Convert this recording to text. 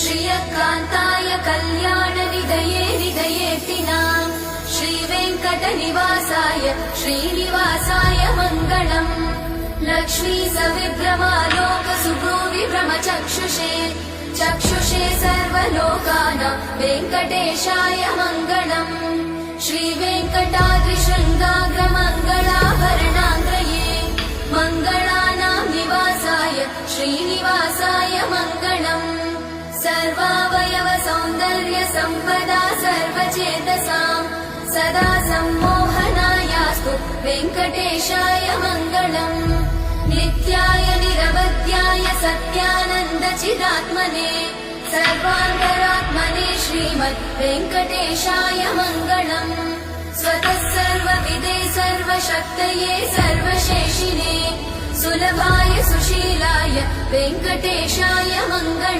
श्रियकान्ताय कल्याणनिधये हृदयेऽर्पिनाम् श्रीवेङ्कटनिवासाय श्रीनिवासाय मङ्गलम् लक्ष्मी सविभ्रमालोकसुभ्रूविभ्रमचक्षुषे चक्षुषे सर्वलोकानां वेङ्कटेशाय मङ्गलम् श्रीवेङ्कटाद्रिशृङ्गाग्रमङ्गलाभरणाङ्ग्रये मङ्गलानां निवासाय श्रीनिवासाय मङ्गलम् सर्वावयव सौन्दर्य सम्पदा सर्वचेतसां सदा सम्मोहनायास्तु वेङ्कटेशाय मङ्गलम् नित्याय निरवध्याय सत्यानन्दचिदात्मने सर्वान्तरात्मने श्रीमद् वेङ्कटेशाय मङ्गलम् स्वतः सर्वविदे सर्वशक्तये सर्वशेषिने सुलभाय सुशीलाय वेङ्कटेशाय मङ्गलम्।